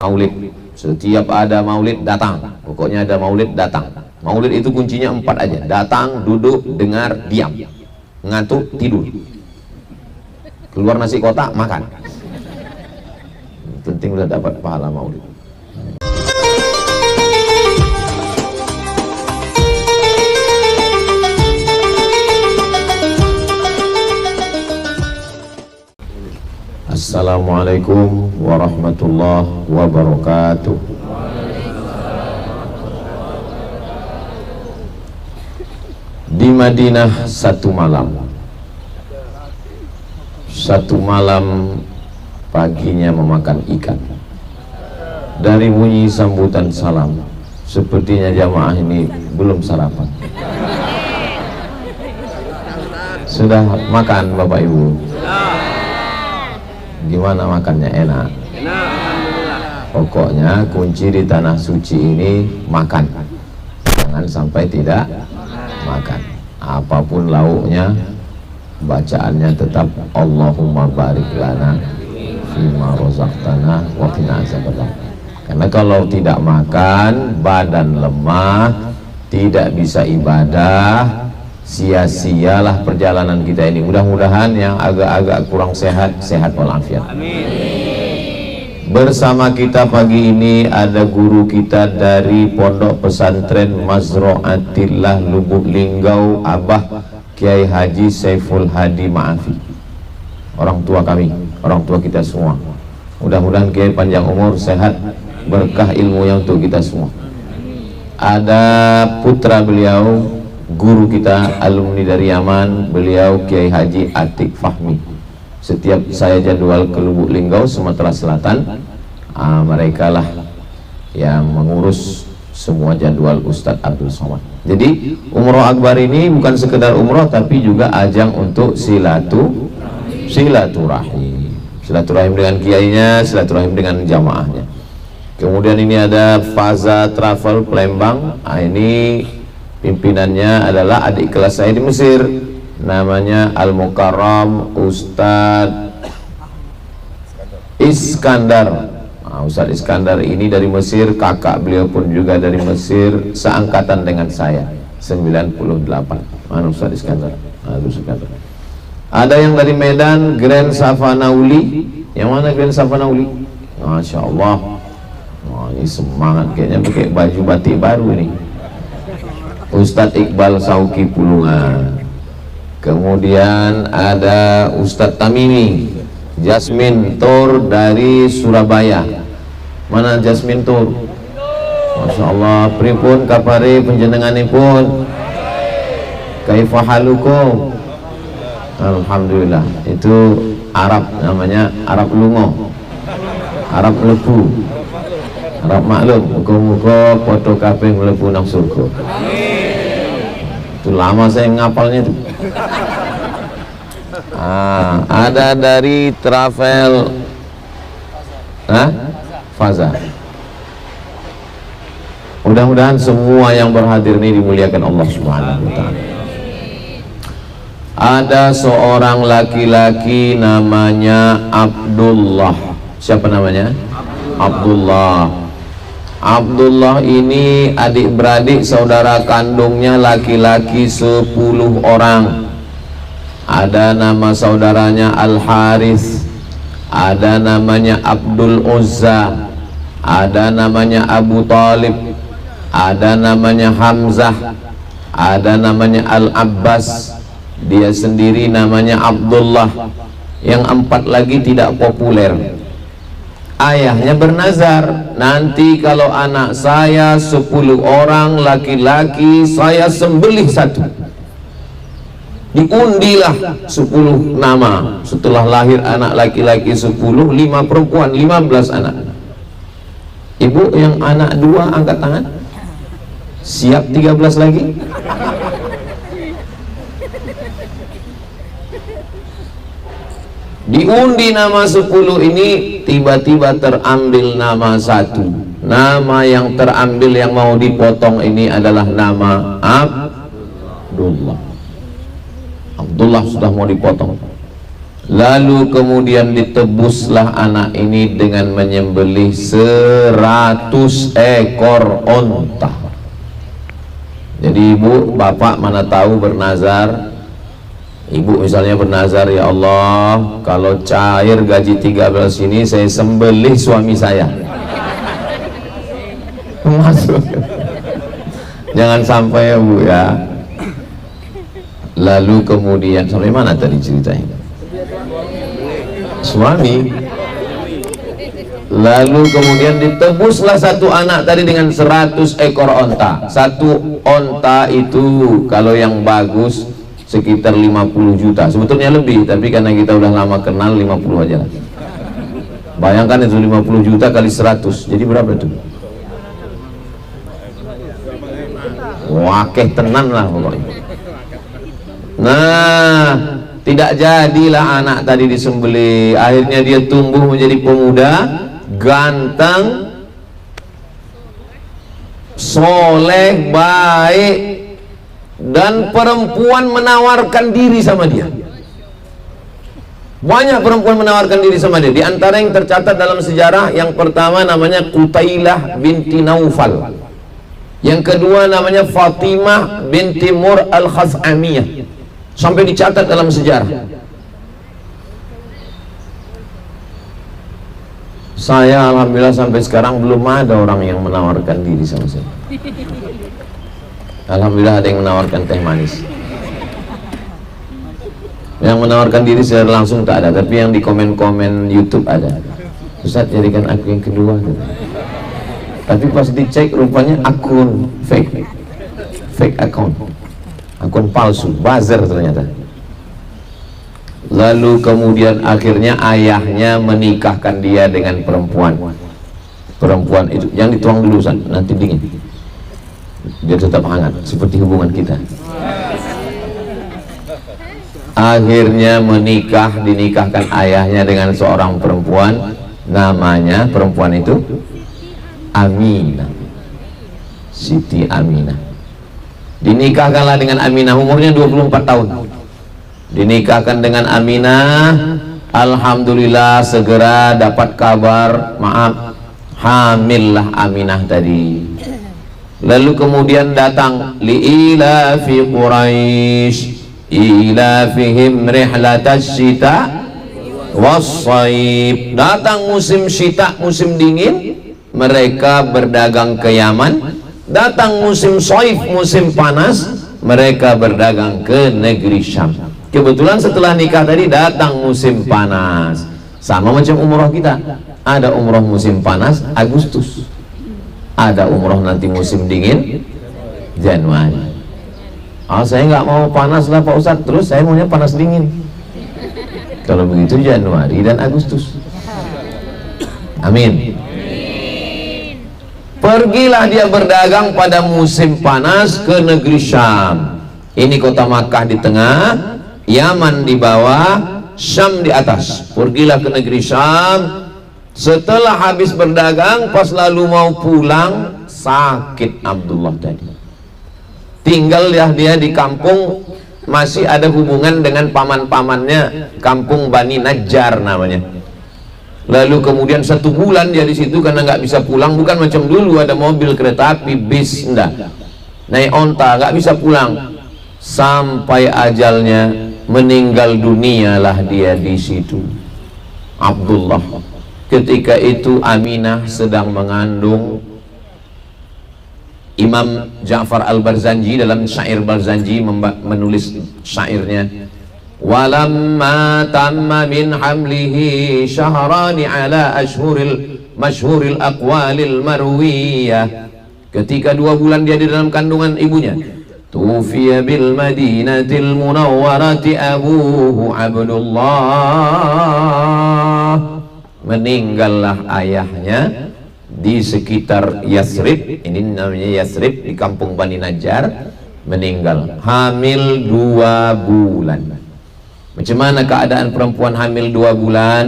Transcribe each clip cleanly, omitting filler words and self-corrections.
Maulid, setiap ada maulid datang, pokoknya ada maulid datang. Maulid itu kuncinya 4 aja: datang, duduk, dengar, diam, ngantuk, tidur, keluar nasi kotak, makan. Penting udah dapat pahala maulid. Assalamualaikum warahmatullahi wabarakatuh. Di Madinah satu malam paginya memakan ikan. Dari bunyi sambutan salam, sepertinya jamaah ini belum sarapan. Sudah makan Bapak Ibu? Gimana makannya? Enak? Pokoknya kunci di tanah suci ini makan, jangan sampai tidak makan. Apapun lauknya, bacaannya tetap Allahumma barik lana fima rozaqtana wa qina azabannar. Karena kalau tidak makan, badan lemah, tidak bisa ibadah, sia-sialah perjalanan kita ini. Mudah-mudahan yang agak-agak kurang sehat, sehat walafiat. Amin. Bersama kita pagi ini ada guru kita dari Pondok Pesantren Mazroatillah Lubuk Linggau, Abah Kiai Haji Saiful Hadi Ma'afi. Orang tua kami, orang tua kita semua. Mudah-mudahan Kiai panjang umur, sehat, berkah ilmunya untuk kita semua. Ada putra beliau, guru kita, alumni dari Yaman, beliau Kiai Haji Atik Fahmi. Setiap saya jadwal ke Lubuk Linggau, Sumatera Selatan, mereka lah yang mengurus semua jadwal Ustadz Abdul Somad. Jadi umroh akbar ini bukan sekedar umroh, tapi juga ajang untuk silaturahim dengan kiainya, silaturahim dengan jamaahnya. Kemudian ini ada Faza Travel Palembang. Ini pimpinannya adalah adik kelas saya di Mesir, namanya Al-Mukarram Ustadz Iskandar. Ustadz Iskandar ini dari Mesir, kakak beliau pun juga dari Mesir, seangkatan dengan saya, 98. Mana Ustadz Iskandar? Ada yang dari Medan, Grand Safanauli. Yang mana Grand Safanauli? Masya Allah. Ini semangat, kayaknya pakai baju batik baru ini. Ustadz Iqbal Sauki Pulungan. Kemudian ada Ustadz Tamimi Jasmine Tur dari Surabaya. Mana Jasmine Tur? Masya Allah. Pripun kapari penjenenganipun? Kaifa halukum? Alhamdulillah. Itu Arab, namanya Arab Lungo, Arab Lebu, Arab maklum. Muka-muka foto kabeh mlebu nang surga. Itu lama saya ngapalnya itu. Ada dari travel Faza. Mudah-mudahan semua yang berhadir ini dimuliakan Allah Subhanahu wa ta'ala. Ada seorang laki-laki namanya Abdullah. Siapa namanya? Abdullah. Abdullah ini adik-beradik saudara kandungnya laki-laki 10 orang. Ada nama saudaranya Al-Harith, ada namanya Abdul Uzza, ada namanya Abu Talib, ada namanya Hamzah, ada namanya Al-Abbas, dia sendiri namanya Abdullah. Yang 4 lagi tidak populer. Ayahnya bernazar, nanti kalau anak saya 10 orang laki-laki, saya sembelih 1. Diundilah 10 nama. Setelah lahir anak laki-laki 10, 5 perempuan, 15 anak. Ibu yang anak 2 angkat tangan. Siap 13 lagi? Diundi nama 10 ini, tiba-tiba terambil nama 1. Nama yang terambil yang mau dipotong ini adalah nama Abdullah. Abdullah sudah mau dipotong. Lalu kemudian ditebuslah anak ini dengan menyembelih 100 ekor onta. Jadi ibu, bapak mana tahu bernazar. Ibu misalnya bernazar, ya Allah, kalau cair gaji 13 ini saya sembelih suami saya. Masuk. Jangan sampai ya bu ya. Lalu kemudian sampai mana tadi ceritanya? Suami. Lalu kemudian ditebuslah satu anak tadi dengan 100 ekor onta. Satu onta itu kalau yang bagus sekitar 50 juta. Sebetulnya lebih, tapi karena kita udah lama kenal 50 aja lah. Bayangkan itu 50 juta kali 100. Jadi berapa itu? Wakeh tenan lah pokoknya. Nah, tidak jadilah anak tadi disembelih. Akhirnya dia tumbuh menjadi pemuda ganteng, soleh, baik, dan perempuan menawarkan diri sama dia. Banyak perempuan menawarkan diri sama dia. Di antara yang tercatat dalam sejarah, yang pertama namanya Qutailah binti Naufal, yang kedua namanya Fatimah binti Mur al-Khaz'amiyah. Sampai dicatat dalam sejarah. Saya alhamdulillah sampai sekarang belum ada orang yang menawarkan diri sama saya. Alhamdulillah ada yang menawarkan teh manis. Yang menawarkan diri secara langsung tak ada, tapi yang di komen-komen YouTube ada. Ustaz, jadikan aku yang kedua gitu. Tapi pas dicek rupanya akun fake account, akun palsu, buzzer ternyata. Lalu kemudian akhirnya ayahnya menikahkan dia dengan perempuan itu yang dituang dulu Ustaz, nanti dingin, dia tetap hangat seperti hubungan kita. Akhirnya dinikahkan ayahnya dengan seorang perempuan, namanya perempuan itu Aminah, Siti Aminah. Dinikahkanlah dengan Aminah, umurnya 24 tahun. Dinikahkan dengan Aminah, alhamdulillah segera dapat kabar, maaf, hamillah Aminah tadi. Lalu kemudian datang li'ilafi Quraisy ilafihim rihlatas syita was-shaib. Datang musim syita, musim dingin, mereka berdagang ke Yaman. Datang musim shaif, musim panas, mereka berdagang ke negeri Syam. Kebetulan setelah nikah tadi datang musim panas. Sama macam umroh kita, ada umroh musim panas Agustus, ada umroh nanti musim dingin Januari. Saya nggak mau panas lah Pak Ustadz, terus saya maunya panas dingin. Kalau begitu Januari dan Agustus. Amin. Pergilah dia berdagang pada musim panas ke negeri Syam. Ini kota Makkah di tengah, Yaman di bawah, Syam di atas. Pergilah ke negeri Syam. Setelah habis berdagang, pas lalu mau pulang, sakit Abdullah tadi. Tinggal dia di kampung, masih ada hubungan dengan paman-pamannya, kampung Bani Najjar namanya. Lalu kemudian 1 bulan dia di situ karena nggak bisa pulang. Bukan macam dulu ada mobil, kereta api, bis, enggak, naik onta, nggak bisa pulang sampai ajalnya. Meninggal dunialah dia di situ, Abdullah. Ketika itu Aminah sedang mengandung. Imam Ja'far al-Barzanji dalam syair Barzanji menulis syairnya, walamma tamma min hamlihi syahrani ala masyhuril aqwalil marwiyah. Ketika 2 bulan dia di dalam kandungan ibunya, tufiya bil madinatil munawwarati abuhu Abdullah. Meninggallah ayahnya di sekitar Yasrib, ini namanya Yasrib, di kampung Bani Najjar. Meninggal hamil 2 bulan. Macam mana keadaan perempuan hamil 2 bulan?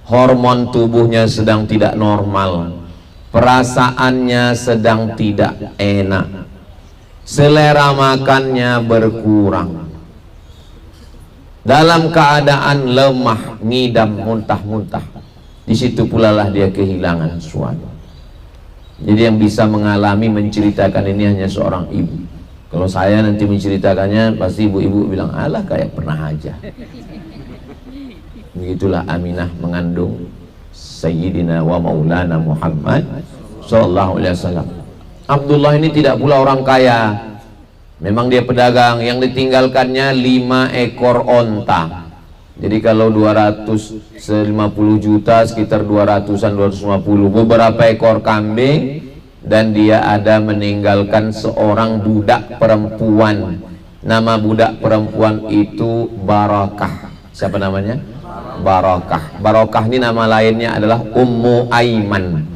Hormon tubuhnya sedang tidak normal, perasaannya sedang tidak enak, selera makannya berkurang. dalam keadaan lemah, ngidam, muntah-muntah. Di situ pula lah dia kehilangan suami. Jadi yang bisa mengalami menceritakan ini hanya seorang ibu. Kalau saya nanti menceritakannya, pasti ibu-ibu bilang, alah kayak pernah aja. Begitulah Aminah mengandung Sayyidina wa Maulana Muhammad sallallahu alaihi wasallam. Abdullah ini tidak pula orang kaya. Memang dia pedagang, yang ditinggalkannya 5 ekor onta. Jadi kalau 250 juta, sekitar 200-an, 250, beberapa ekor kambing, dan dia ada meninggalkan seorang budak perempuan. Nama budak perempuan itu Barakah. Siapa namanya? Barakah. Barakah ini nama lainnya adalah Ummu Aiman.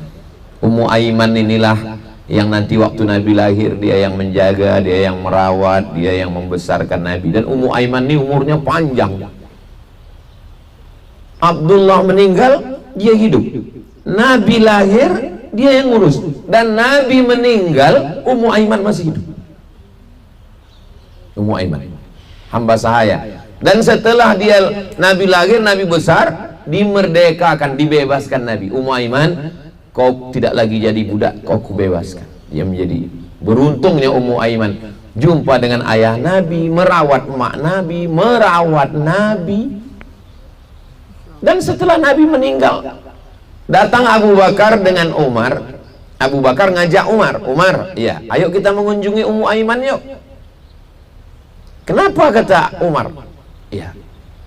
Ummu Aiman inilah yang nanti waktu Nabi lahir dia yang menjaga, dia yang merawat, dia yang membesarkan Nabi. Dan Ummu Aiman ini umurnya panjang. Abdullah meninggal, dia hidup. Nabi lahir, dia yang ngurus. Dan Nabi meninggal, Ummu Aiman masih hidup. Ummu Aiman, hamba sahaya. Dan setelah dia Nabi lahir, Nabi besar, dimerdekakan, dibebaskan Nabi. Ummu Aiman, kau tidak lagi jadi budak, kau kubebaskan. Dia menjadi, beruntungnya Ummu Aiman jumpa dengan ayah Nabi, merawat emak Nabi, merawat Nabi. Dan setelah Nabi meninggal, datang Abu Bakar dengan Umar. Abu Bakar ngajak Umar, Umar, ya, ayo kita mengunjungi Ummu Aiman yuk. Kenapa kata Umar? Ya,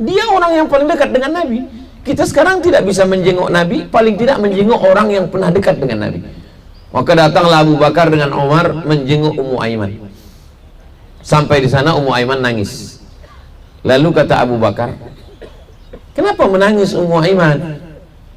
dia orang yang paling dekat dengan Nabi. Kita sekarang tidak bisa menjenguk Nabi, paling tidak menjenguk orang yang pernah dekat dengan Nabi. Maka datanglah Abu Bakar dengan Umar menjenguk Ummu Aiman. Sampai di sana Ummu Aiman nangis. Lalu kata Abu Bakar, kenapa menangis Ummu Aiman?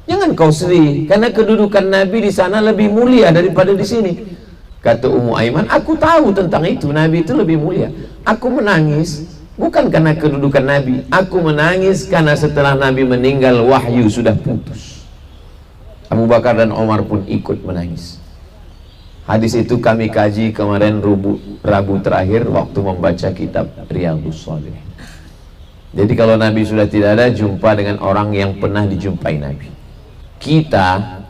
Jangan kau sedih, karena kedudukan Nabi di sana lebih mulia daripada di sini. Kata Ummu Aiman, aku tahu tentang itu, Nabi itu lebih mulia. Aku menangis bukan karena kedudukan Nabi, aku menangis karena setelah Nabi meninggal wahyu sudah putus. Abu Bakar dan Umar pun ikut menangis. Hadis itu kami kaji kemarin Rabu terakhir waktu membaca kitab Riyadhus Shalihin. Jadi kalau Nabi sudah tidak ada, jumpa dengan orang yang pernah dijumpai Nabi. Kita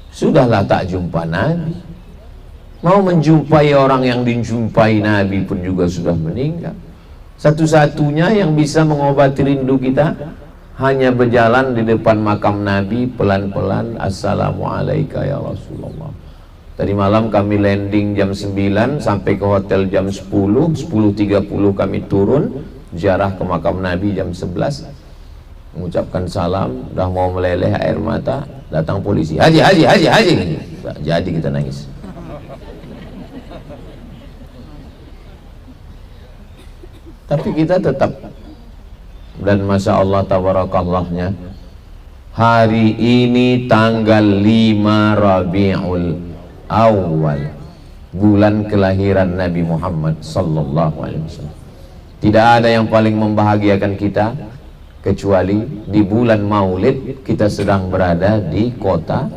sudahlah tak jumpa Nabi. Mau menjumpai orang yang dijumpai Nabi pun juga sudah meninggal. Satu-satunya yang bisa mengobati rindu kita hanya berjalan di depan makam Nabi pelan-pelan, Assalamualaikum ya Rasulullah. Tadi malam kami landing jam 9 sampai ke hotel jam 10, 10.30 kami turun, ziarah ke makam Nabi jam 11. Mengucapkan salam, udah mau meleleh air mata, datang polisi, haji. Jadi kita nangis. Tapi kita tetap, dan Masya Allah tabarakallahnya, hari ini tanggal 5 Rabiul Awal, bulan kelahiran Nabi Muhammad sallallahu alaihi wasallam. Tidak ada yang paling membahagiakan kita kecuali di bulan Maulid kita sedang berada di kota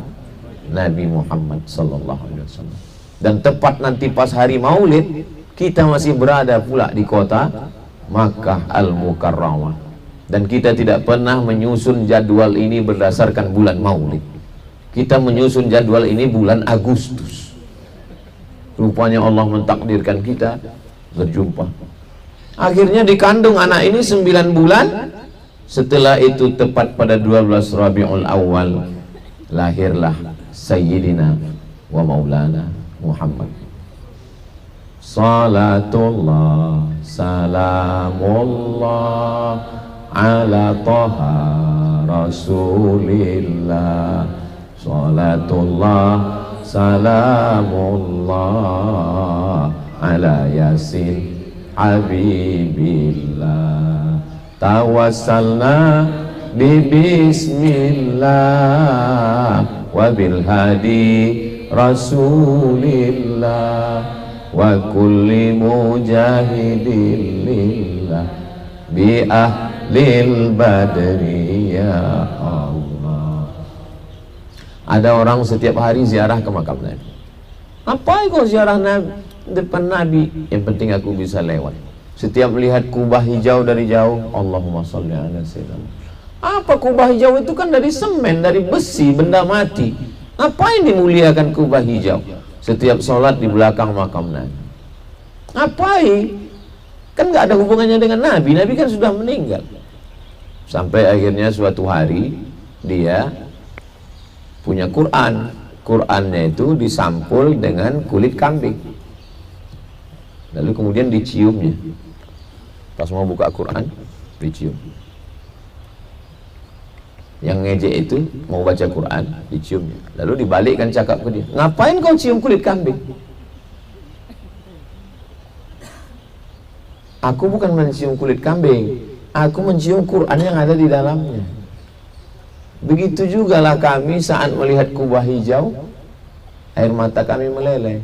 Nabi Muhammad sallallahu alaihi wasallam. Dan tepat nanti pas hari Maulid kita masih berada pula di kota Makkah Al-Mukarramah. Dan kita tidak pernah menyusun jadwal ini berdasarkan bulan Maulid. Kita menyusun jadwal ini bulan Agustus. Rupanya Allah mentakdirkan kita berjumpa. Akhirnya dikandung anak ini 9 bulan. Setelah itu tepat pada 12 Rabiul Awal lahirlah Sayyidina wa Maulana Muhammad. Salatullah salamullah ala Taha Rasulillah. Salatullah salamullah ala Yasin Habibillah. Tawassalna bi bismillah wa bil hadi Rasulillah wa kulli mujahidin lillah bi ahlil badri ya Allah. Ada orang setiap hari ziarah ke makam Nabi. Apa kau ziarah Nabi, depan Nabi? Yang penting aku bisa lewat. Setiap melihat kubah hijau dari jauh, Allahumma sholli ala sayyidina. Apa kubah hijau itu kan dari semen, dari besi, benda mati. Ngapain dimuliakan kubah hijau? Setiap sholat di belakang makam Nabi. Ngapain? Kan nggak ada hubungannya dengan Nabi. Nabi kan sudah meninggal. Sampai akhirnya suatu hari dia punya Quran. Qurannya itu disampul dengan kulit kambing. Lalu kemudian diciumnya. Pas mau buka Quran, dicium. Yang ngejek itu mau baca Quran, diciumnya. Lalu dibalikkan cakap ke dia, ngapain kau cium kulit kambing? Aku bukan mencium kulit kambing, aku mencium Quran yang ada di dalamnya. Begitu jugalah kami saat melihat kubah hijau, air mata kami meleleh.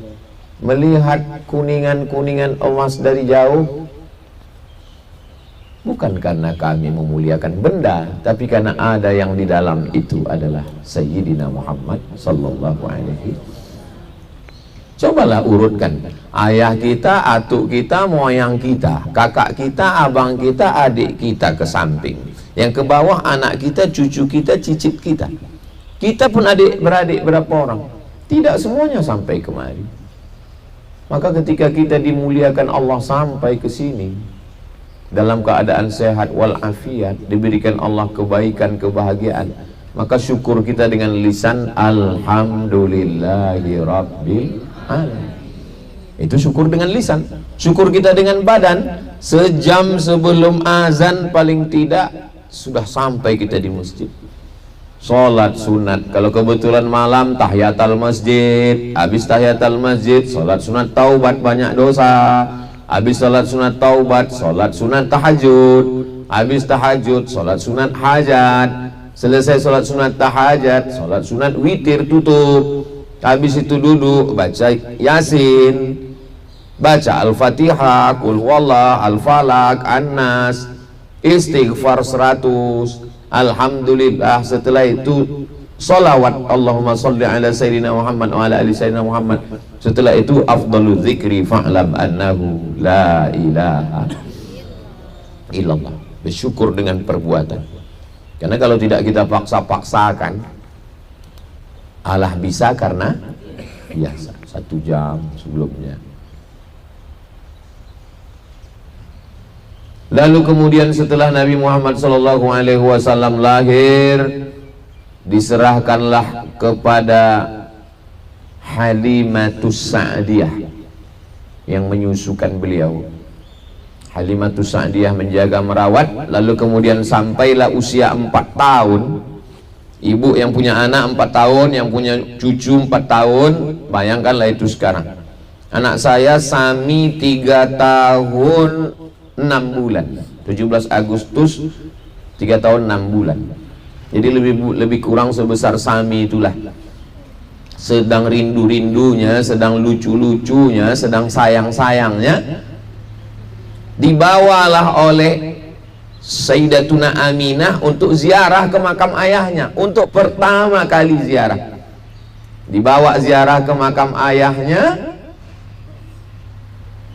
Melihat kuningan-kuningan emas dari jauh, bukan karena kami memuliakan benda, tapi karena ada yang di dalam itu adalah Sayyidina Muhammad sallallahu alaihi. Cobalah urutkan, ayah kita, atuk kita, moyang kita, kakak kita, abang kita, adik kita ke samping, yang ke bawah anak kita, cucu kita, cicit kita. Kita pun adik beradik berapa orang? Tidak semuanya sampai kemari. Maka ketika kita dimuliakan Allah sampai ke sini dalam keadaan sehat walafiat, diberikan Allah kebaikan, kebahagiaan, maka syukur kita dengan lisan alhamdulillahi rabbil alamin. Itu syukur dengan lisan. Syukur kita dengan badan, sejam sebelum azan paling tidak sudah sampai kita di masjid. Sholat sunat, kalau kebetulan malam tahiyatul masjid, habis tahiyatul masjid sholat sunat taubat banyak dosa, habis sholat sunat taubat sholat sunat tahajud, habis tahajud sholat sunat hajat, selesai sholat sunat tahajat sholat sunat witir tutup, habis itu duduk baca yasin, baca al-fatihah, qul huwallah, al-falak, an-nas, istighfar 100, alhamdulillah. Setelah itu salawat, Allahumma sholli ala sayyidina Muhammad wa ala ali sayyidina Muhammad. Setelah itu afdalu dzikri fa'lam annahu la ilaha illallah. Bersyukur dengan perbuatan. Karena kalau tidak kita paksa-paksakan, Allah bisa karena biasa. 1 jam sebelumnya. Lalu kemudian setelah Nabi Muhammad SAW lahir, diserahkanlah kepada Halimatus Sa'diyah yang menyusukan beliau. Halimatus Sa'diyah menjaga merawat. Lalu kemudian sampailah usia 4 tahun. Ibu yang punya anak 4 tahun, yang punya cucu 4 tahun. Bayangkanlah itu sekarang. Anak saya Sami 3 tahun 6 bulan, 17 Agustus 3 tahun 6 bulan. Jadi lebih kurang sebesar Sami itulah. Sedang rindu-rindunya, sedang lucu-lucunya, sedang sayang-sayangnya, dibawalah oleh Sayyidatuna Aminah untuk ziarah ke makam ayahnya. Untuk pertama kali ziarah, dibawa ziarah ke makam ayahnya.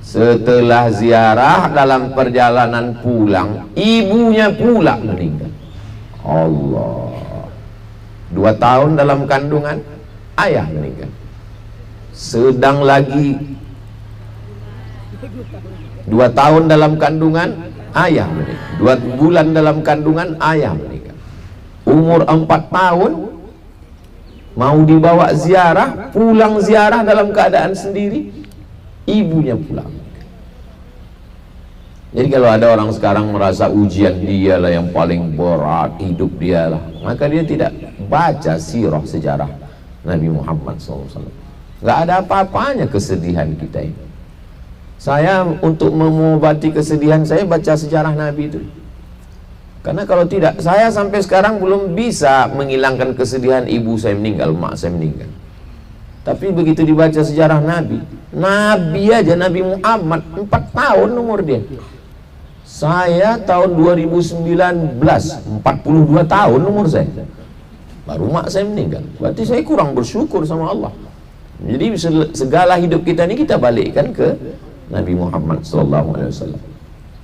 Setelah ziarah, dalam perjalanan pulang, ibunya pula meninggal. Allah. 2 tahun dalam kandungan, ayah meninggal. Sedang lagi 2 tahun dalam kandungan, ayah meninggal. 2 bulan dalam kandungan, ayah meninggal. Umur 4 tahun mau dibawa ziarah, pulang ziarah dalam keadaan sendiri, ibunya pulang. Jadi kalau ada orang sekarang merasa ujian dialah yang paling berat, hidup dialah, maka dia tidak baca sirah sejarah Nabi Muhammad SAW. Nggak ada apa-apanya kesedihan kita ini. Saya untuk mengobati kesedihan saya baca sejarah Nabi itu. Karena kalau tidak, saya sampai sekarang belum bisa menghilangkan kesedihan ibu saya meninggal, mak saya meninggal. Tapi begitu dibaca sejarah Nabi, Nabi aja, Nabi Muhammad 4 tahun umur dia. Saya tahun 2019 42 tahun umur saya, baru mak saya meninggal. Berarti saya kurang bersyukur sama Allah. Jadi segala hidup kita ini kita balikkan ke Nabi Muhammad SAW.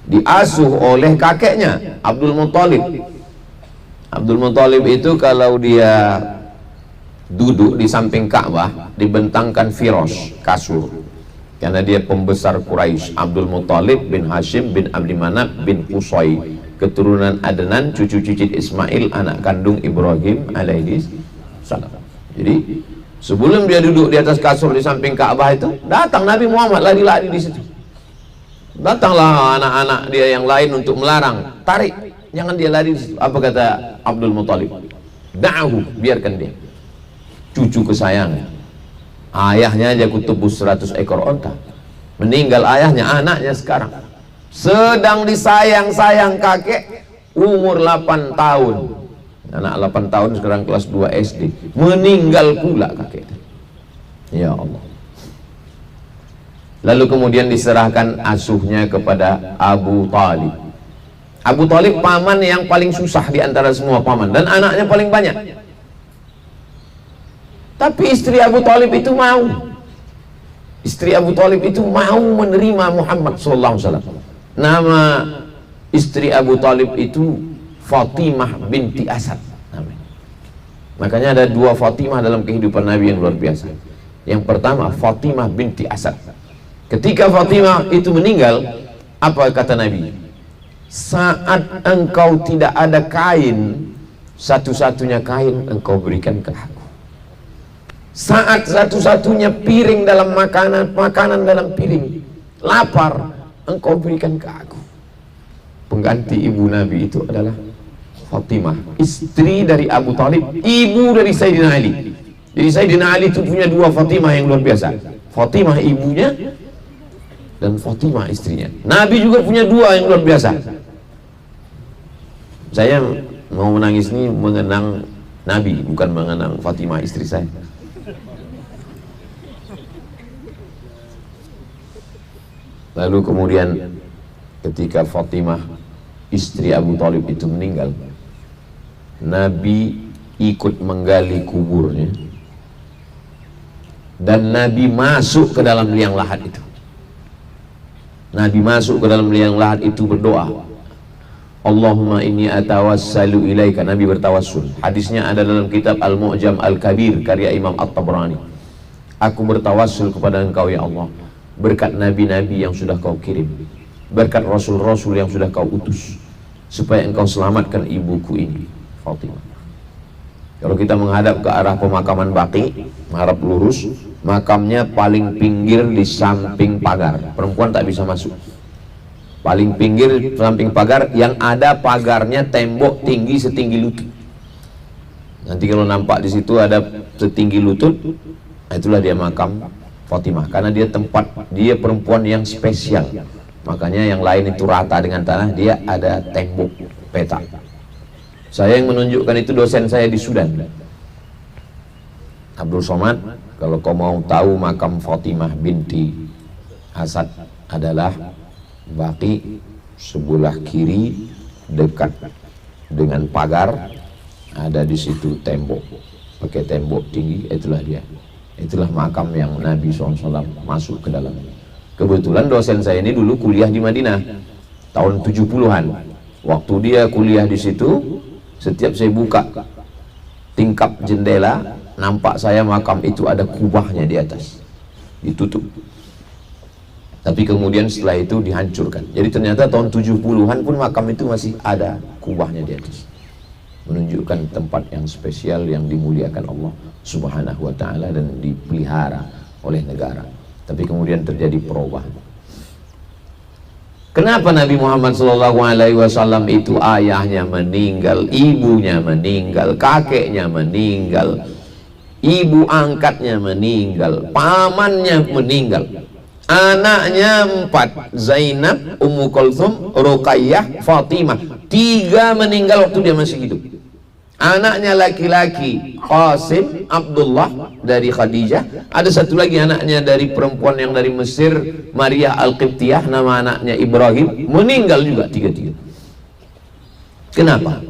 diasuh oleh kakeknya Abdul Muthalib. Abdul Muthalib itu kalau dia duduk di samping Ka'bah dibentangkan firos, kasur, karena dia pembesar Quraisy. Abdul Muthalib bin Hashim bin Abdi Manaf bin Qusay, keturunan Adnan, cucu cicit Ismail, anak kandung Ibrahim alaihi salam. Jadi sebelum dia duduk di atas kasur di samping Ka'bah itu, datang Nabi Muhammad lari-lari di situ. Datanglah anak-anak dia yang lain untuk melarang, tarik, jangan dia lari di situ. Apa kata Abdul Muthalib? Da'ahu, biarkan dia. Cucu kesayangan. Ayahnya aja kutubus 100 ekor onta. Meninggal ayahnya, anaknya sekarang sedang disayang-sayang kakek, umur 8 tahun. Anak 8 tahun sekarang kelas 2 SD. Meninggal pula kakek. Ya Allah. Lalu kemudian diserahkan asuhnya kepada Abu Talib. Abu Talib paman yang paling susah di antara semua paman, dan anaknya paling banyak. Tapi istri Abu Talib itu mau. Istri Abu Talib itu mau menerima Muhammad SAW. Nama istri Abu Talib itu Fatimah binti Asad namanya. Makanya ada 2 Fatimah dalam kehidupan Nabi yang luar biasa. Yang pertama Fatimah binti Asad. Ketika Fatimah itu meninggal, apa kata Nabi? Saat engkau tidak ada kain, satu-satunya kain engkau berikan ke aku. Saat satu-satunya piring dalam makanan dalam piring, lapar, engkau berikan ke aku. Pengganti ibu Nabi itu adalah Fatimah, istri dari Abu Talib, ibu dari Sayyidina Ali. Jadi Sayyidina Ali itu punya 2 Fatimah yang luar biasa. Fatimah ibunya dan Fatimah istrinya. Nabi juga punya 2 yang luar biasa. Saya mau menangis ini mengenang Nabi, bukan mengenang Fatimah istri saya. Lalu kemudian ketika Fatimah istri Abu Talib itu meninggal, Nabi ikut menggali kuburnya, dan Nabi masuk ke dalam liang lahat itu. Nabi masuk ke dalam liang lahat itu berdoa, Allahumma inni atawassalu ilaika. Nabi bertawassul. Hadisnya ada dalam kitab Al-Mu'jam Al-Kabir karya Imam At-Tabrani. Aku bertawassul kepada engkau ya Allah, berkat nabi-nabi yang sudah kau kirim, berkat rasul-rasul yang sudah kau utus, supaya engkau selamatkan ibuku ini, Fatimah. Kalau kita menghadap ke arah pemakaman Baqi, menghadap lurus, makamnya paling pinggir di samping pagar, perempuan tak bisa masuk. Paling pinggir samping pagar, yang ada pagarnya tembok tinggi setinggi lutut. Nanti kalau nampak di situ ada setinggi lutut, itulah dia makam Fatimah, karena dia perempuan yang spesial. Makanya yang lain itu rata dengan tanah, dia ada tembok petak. Saya yang menunjukkan itu dosen saya di Sudan, Abdul Somad. Kalau kau mau tahu makam Fatimah binti Asad adalah Baqi, sebelah kiri dekat dengan pagar, ada di situ tembok, pakai tembok tinggi, itulah dia. Itulah makam yang Nabi SAW masuk ke dalamnya. Kebetulan dosen saya ini dulu kuliah di Madinah tahun 70-an. Waktu dia kuliah di situ, setiap saya buka tingkap jendela, nampak saya makam itu ada kubahnya di atas, ditutup. Tapi kemudian setelah itu dihancurkan. Jadi ternyata tahun 70-an pun makam itu masih ada kubahnya di atas, menunjukkan tempat yang spesial yang dimuliakan Allah Subhanahu wa ta'ala dan dipelihara oleh negara. Tapi kemudian terjadi perubahan. Kenapa Nabi Muhammad SAW itu ayahnya meninggal, ibunya meninggal, kakeknya meninggal, ibu angkatnya meninggal, pamannya meninggal, anaknya 4, Zainab, Ummu Kulthum, Ruqayyah, Fatimah, 3 meninggal waktu dia masih hidup. Anaknya laki-laki Qasim, Abdullah dari Khadijah. Ada satu lagi anaknya dari perempuan yang dari Mesir, Maria Al-Qibtiyah, nama anaknya Ibrahim, meninggal juga 3. Kenapa?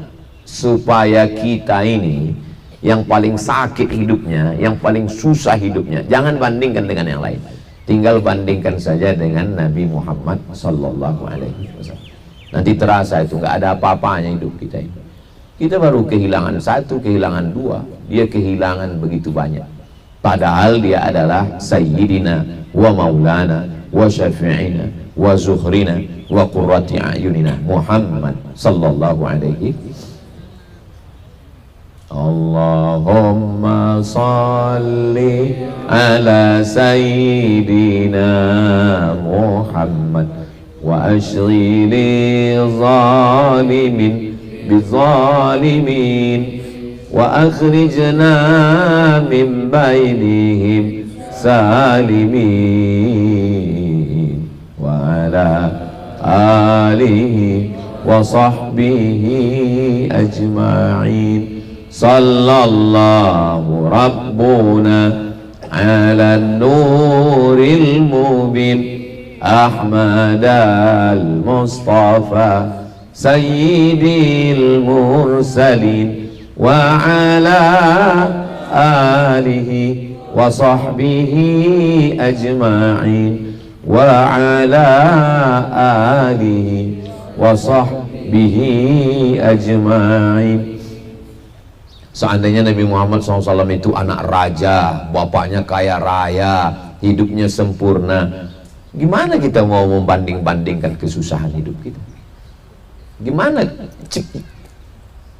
Supaya kita ini yang paling sakit hidupnya, yang paling susah hidupnya, jangan bandingkan dengan yang lain. Tinggal bandingkan saja dengan Nabi Muhammad sallallahu alaihi wasallam. Nanti terasa itu nggak ada apa-apanya hidup kita ini. Kita baru kehilangan satu, kehilangan dua, dia kehilangan begitu banyak. Padahal dia adalah Sayyidina wa Maulana wa Syafi'ina wa Zuhrina wa Qurrati A'yunina Muhammad sallallahu alaihi. Allahumma salli ala Sayyidina Muhammad wa ashghili zalimin bizalimin wa akhrijna min bainihim salimin wa ala alihi wa sahbihi ajma'in. Sallallahu rabbuna ala nuril mubin Ahmad al-Mustafa Sayyidil Mursalin wa ala alihi wa sahbihi ajma'in wa ala alihi wa sahbihi ajma'in. Seandainya Nabi Muhammad SAW itu anak raja, bapaknya kaya raya, hidupnya sempurna, gimana kita mau membanding-bandingkan kesusahan hidup kita?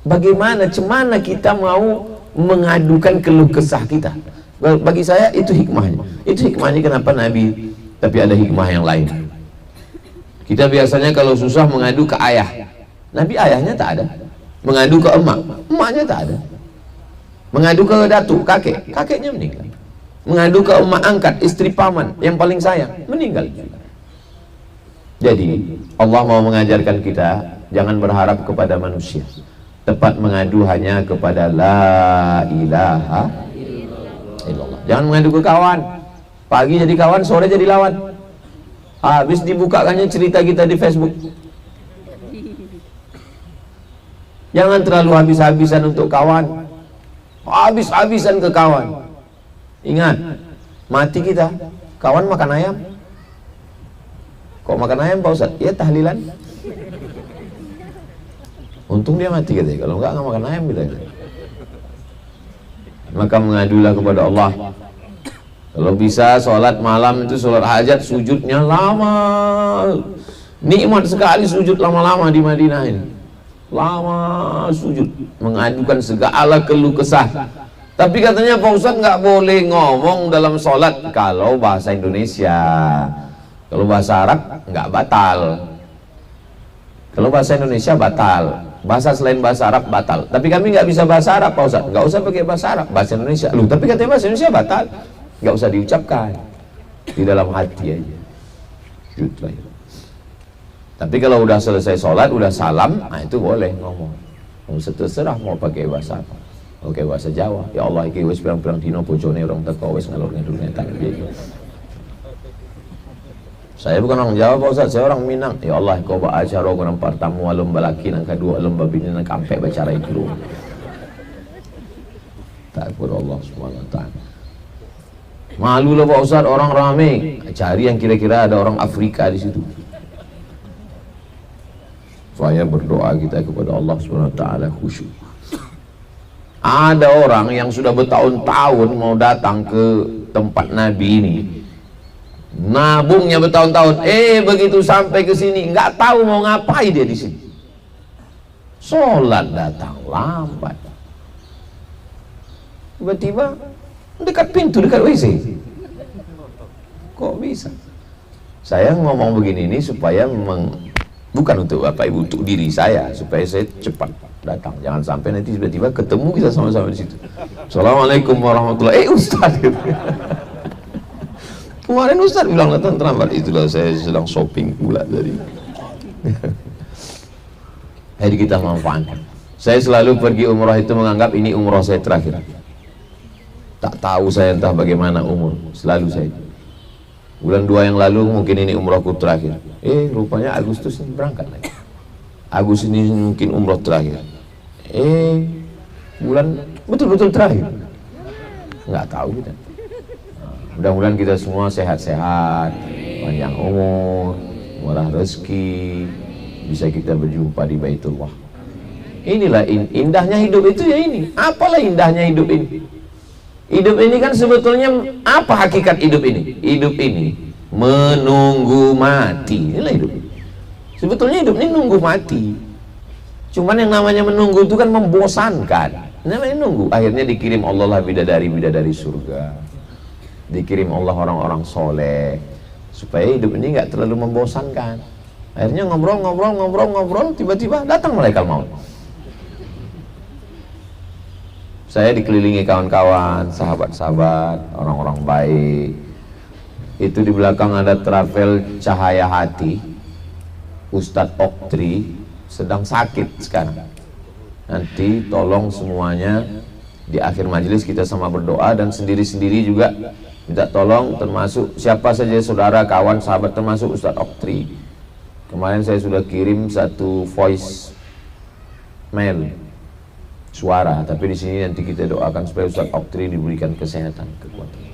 Bagaimana cemana kita mau mengadukan keluh kesah kita? Bagi saya itu hikmahnya. Itu hikmahnya kenapa Nabi, tapi ada hikmah yang lain. Kita biasanya kalau susah mengadu ke ayah, Nabi ayahnya tak ada. Mengadu ke emak, emaknya tak ada. Mengadu ke datuk, kakek, kakeknya meninggal. Mengadu ke emak angkat, istri paman yang paling sayang, meninggal. Jadi Allah mau mengajarkan kita jangan berharap kepada manusia. Tepat mengadu hanya kepada la ilaha illallah. Jangan mengadu ke kawan. Pagi jadi kawan, sore jadi lawan. Habis dibukakannya cerita kita di Facebook. Jangan terlalu habis-habisan untuk kawan. Habis-habisan ke kawan. Ingat, mati kita, kawan makan ayam. Kok makan ayam Pak Ustaz? Ya tahlilan. Untung dia mati katanya, kalau enggak makan ayam kita. Maka mengadulah kepada Allah. Kalau bisa sholat malam itu sholat hajat sujudnya lama. Nikmat sekali sujud lama-lama di Madinah ini. Lama sujud, mengadukan segala keluh kesah. Tapi katanya Pak Ustaz nggak boleh ngomong dalam sholat kalau bahasa Indonesia. Kalau bahasa Arab nggak batal. Kalau bahasa Indonesia batal. Bahasa selain bahasa Arab batal. Tapi kami nggak bisa bahasa Arab Pak Ustaz. Nggak usah pakai bahasa Arab, bahasa Indonesia. Loh, tapi katanya bahasa Indonesia batal. Nggak usah diucapkan, di dalam hati aja. Tapi kalau udah selesai sholat, udah salam, nah itu boleh ngomong. Terserah mau pakai bahasa apa. Oke, bahasa Jawa. Ya Allah, iki wis pirang-pirang dino bojone orang teko wis ngalor ngidul ngetan piye. Saya bukan orang Jawa Pak Ustaz, saya orang Minang. Ya Allah, kau ba acara orang pertama lomba laki nang kedua lomba bini nang kampe bicara itu. Takbir Allah Subhanahu wa taala. Malu lah Pak Ustaz, orang rame. Cari yang kira-kira ada orang Afrika di situ. Saya berdoa kita kepada Allah Subhanahu wa taala khusyuk. Ada orang yang sudah bertahun-tahun mau datang ke tempat Nabi ini. Nabungnya bertahun-tahun, begitu sampai ke sini nggak tahu mau ngapain dia di sini. Sholat datang lambat. Tiba-tiba dekat pintu, dekat WC. Kok bisa? Saya ngomong begini ini supaya bukan untuk Bapak Ibu, untuk diri saya, supaya saya cepat datang. Jangan sampai nanti tiba-tiba ketemu kita sama-sama di situ. Assalamualaikum warahmatullahi Ustaz. Kemarin Ustaz bilang datang terlambat, itulah saya sedang shopping pula tadi. Jadi kita manfaatkan. Saya selalu pergi umrah itu menganggap ini umrah saya terakhir. Tak tahu saya entah bagaimana umur, selalu saya. Bulan 2 yang lalu mungkin ini umrahku terakhir. Rupanya Agustus ini berangkat lagi. Agustus ini mungkin umrah terakhir. Bulan betul-betul terakhir. Nggak tahu kita. Mudah-mudahan kita semua sehat-sehat, panjang umur, murah rezeki, bisa kita berjumpa di Baitullah. Inilah indahnya hidup itu ya ini. Apalah indahnya hidup ini? Hidup ini kan sebetulnya apa hakikat hidup ini? Hidup ini menunggu mati. Inilah hidup. Sebetulnya hidup ini nunggu mati. Cuman yang namanya menunggu itu kan membosankan. Namanya nunggu. Akhirnya dikirim Allah lah bidadari-bidadari surga. Dikirim Allah orang-orang soleh. Supaya hidup ini nggak terlalu membosankan. Akhirnya ngobrol, tiba-tiba datang malaikat maut. Saya dikelilingi kawan-kawan, sahabat-sahabat, orang-orang baik. Itu di belakang ada travel Cahaya Hati, Ustadz Oktri sedang sakit sekarang. Nanti tolong semuanya di akhir majelis kita sama berdoa, dan sendiri-sendiri juga minta tolong, termasuk siapa saja saudara, kawan, sahabat, termasuk Ustadz Oktri. Kemarin saya sudah kirim satu voice mail suara, tapi di sini nanti kita doakan supaya Ustadz Oktri diberikan kesehatan, kekuatan.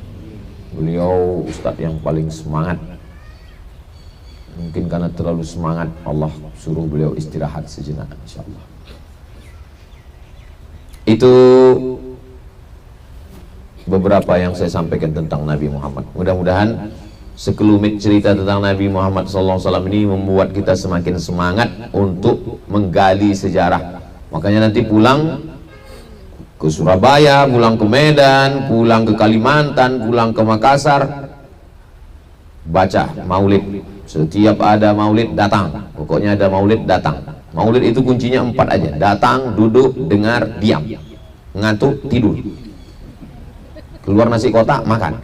Beliau Ustadz yang paling semangat. Mungkin karena terlalu semangat Allah suruh beliau istirahat sejenak, insyaallah. Itu beberapa yang saya sampaikan tentang Nabi Muhammad. Mudah-mudahan sekelumit cerita tentang Nabi Muhammad SAW ini membuat kita semakin semangat untuk menggali sejarah. Makanya nanti pulang ke Surabaya, pulang ke Medan, pulang ke Kalimantan, pulang ke Makassar, baca maulid. Setiap ada maulid datang, pokoknya ada maulid datang. Maulid itu kuncinya 4 aja: datang, duduk, dengar, diam. Ngantuk, tidur. Keluar nasi kotak, makan.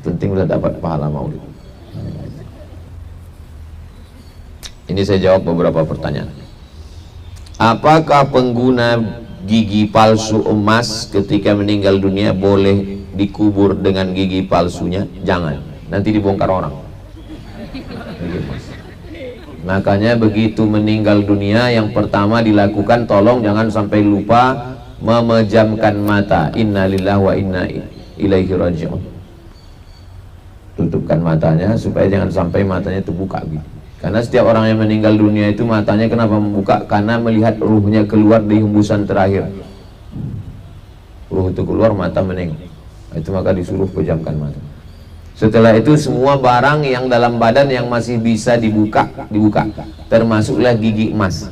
Penting udah dapat pahala maulid. Ini saya jawab beberapa pertanyaan. Apakah pengguna gigi palsu emas ketika meninggal dunia boleh dikubur dengan gigi palsunya? Jangan, nanti dibongkar orang. Makanya begitu meninggal dunia, yang pertama dilakukan, tolong jangan sampai lupa memejamkan mata. Innalillahi wa inna ilaihi raji'un. Tutupkan matanya supaya jangan sampai matanya terbuka gitu. Karena setiap orang yang meninggal dunia itu matanya kenapa membuka? Karena melihat ruhnya keluar di hembusan terakhir. Ruh itu keluar, mata menengok. Itu maka disuruh pejamkan mata. Setelah itu semua barang yang dalam badan yang masih bisa dibuka, termasuklah gigi emas.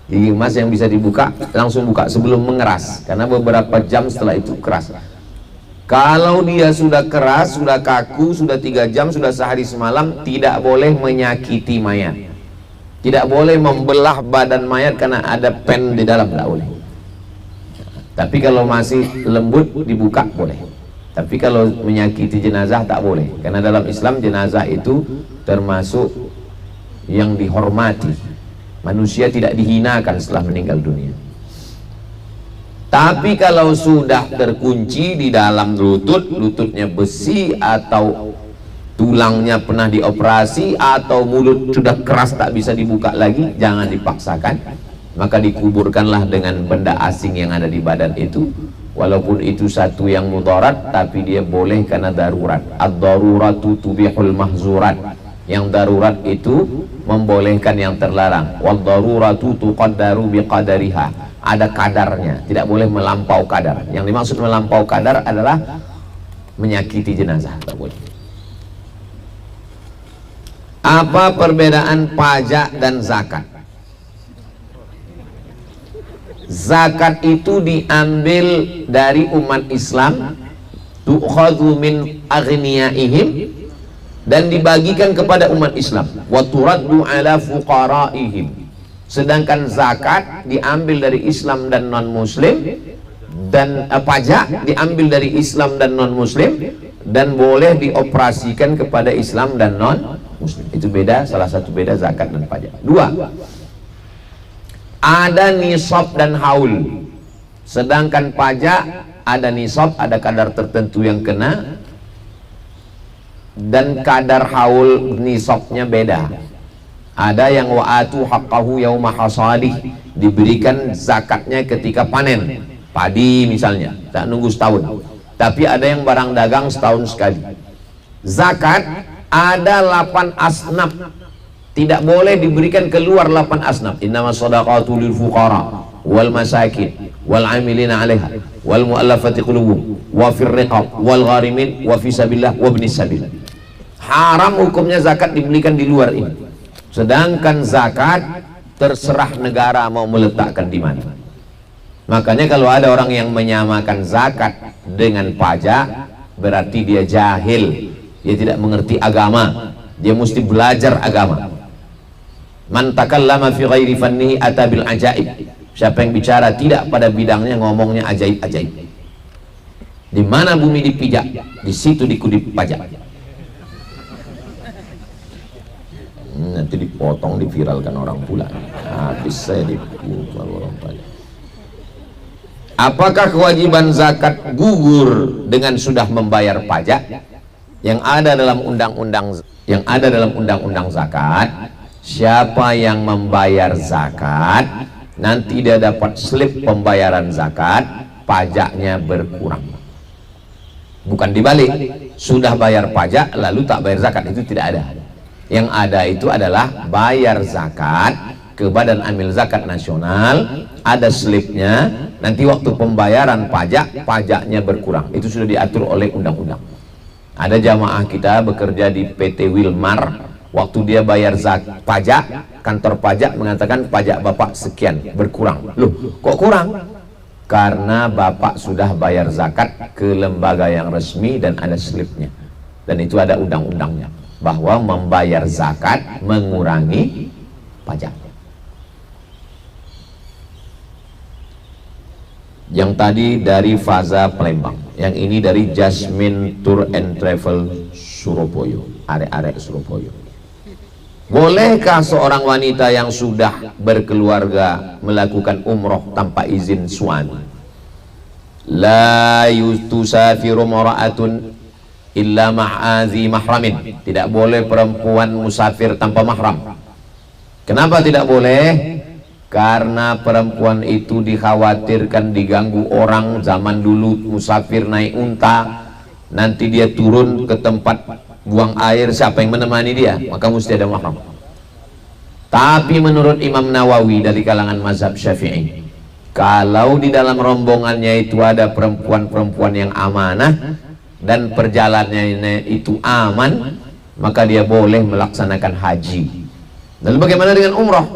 Gigi emas yang bisa dibuka, langsung buka sebelum mengeras, karena beberapa jam setelah itu keras. Kalau dia sudah keras, sudah kaku, sudah 3 jam, sudah sehari semalam, tidak boleh menyakiti mayat. Tidak boleh membelah badan mayat karena ada pen di dalam, tidak boleh. Tapi kalau masih lembut dibuka boleh. Tapi kalau menyakiti jenazah tak boleh, karena dalam Islam jenazah itu termasuk yang dihormati. Manusia tidak dihinakan setelah meninggal dunia. Tapi kalau sudah terkunci di dalam lutut, lututnya besi atau tulangnya pernah dioperasi atau mulut sudah keras tak bisa dibuka lagi, jangan dipaksakan, maka dikuburkanlah dengan benda asing yang ada di badan itu. Walaupun itu satu yang mudarat, tapi dia boleh karena darurat. Ad-daruratu tubihul mahzurat. Yang darurat itu membolehkan yang terlarang. Wad-daruratu tuqaddaru biqadariha. Ada kadarnya, tidak boleh melampau kadar. Yang dimaksud melampau kadar adalah menyakiti jenazah, tak boleh. Apa perbedaan pajak dan zakat? Zakat itu diambil dari umat Islam, tu'khadhu min aghniyaihim, dan dibagikan kepada umat Islam, wa turaddu ala fuqaraihim. Sedangkan zakat diambil dari Islam dan non muslim, dan pajak diambil dari Islam dan non muslim, dan boleh dioperasikan kepada Islam dan non muslim. Itu beda, salah satu beda zakat dan pajak. 2, ada nisab dan haul. Sedangkan pajak ada nisab, ada kadar tertentu yang kena, dan kadar haul nisabnya beda. Ada yang wa'atu haqqahu yauma hasadih, diberikan zakatnya ketika panen padi misalnya, tak nunggu setahun. Tapi ada yang barang dagang setahun sekali. Zakat ada 8 asnaf Tidak boleh diberikan keluar 8 asnaf. Innamas shadaqatu lil fuqara wal masakin wal amilina 'alaiha wal mu'allafati qulubuhum wa fir riqab wal gharimin wa fi sabilillah wa ibnis sabil. Haram hukumnya zakat diberikan di luar ini. Sedangkan zakat terserah negara mau meletakkan di mana. Makanya kalau ada orang yang menyamakan zakat dengan pajak, berarti dia jahil, dia tidak mengerti agama, dia mesti belajar agama. Man takallama fi ghairi fannihi ata bil ajaib. Siapa yang bicara tidak pada bidangnya, ngomongnya ajaib-ajaib. Di mana bumi dipijak, di situ dikutip pajak. Nanti dipotong, diviralkan orang pula. Habis saya dipukul orang pajak. Apakah kewajiban zakat gugur dengan sudah membayar pajak? Yang ada dalam undang-undang zakat, siapa yang membayar zakat nanti dia dapat slip pembayaran zakat, pajaknya berkurang. Bukan dibalik, sudah bayar pajak lalu tak bayar zakat, itu tidak ada. Yang ada itu adalah bayar zakat ke Badan Amil Zakat Nasional, ada slipnya, nanti waktu pembayaran pajak, pajaknya berkurang. Itu sudah diatur oleh undang-undang. Ada jamaah kita bekerja di PT Wilmar, waktu dia bayar pajak, kantor pajak mengatakan pajak bapak sekian, berkurang. Loh, kok kurang? Karena bapak sudah bayar zakat ke lembaga yang resmi dan ada slipnya. Dan itu ada undang-undangnya, bahwa membayar zakat mengurangi pajak. Yang tadi dari Faza Palembang, yang ini dari Jasmine Tour and Travel Surabaya, arek-arek Surabaya. Bolehkah seorang wanita yang sudah berkeluarga melakukan umroh tanpa izin suami? La yutusafiru mara'atun illa ma'azi mahramin. Tidak boleh perempuan musafir tanpa mahram. Kenapa tidak boleh? Karena perempuan itu dikhawatirkan diganggu orang. Zaman dulu musafir naik unta, nanti dia turun ke tempat buang air, siapa yang menemani dia? Maka mesti ada mahram. Tapi menurut Imam Nawawi dari kalangan mazhab Syafi'i, kalau di dalam rombongannya itu ada perempuan-perempuan yang amanah dan perjalanannya itu aman, maka dia boleh melaksanakan haji. Lalu bagaimana dengan umrah?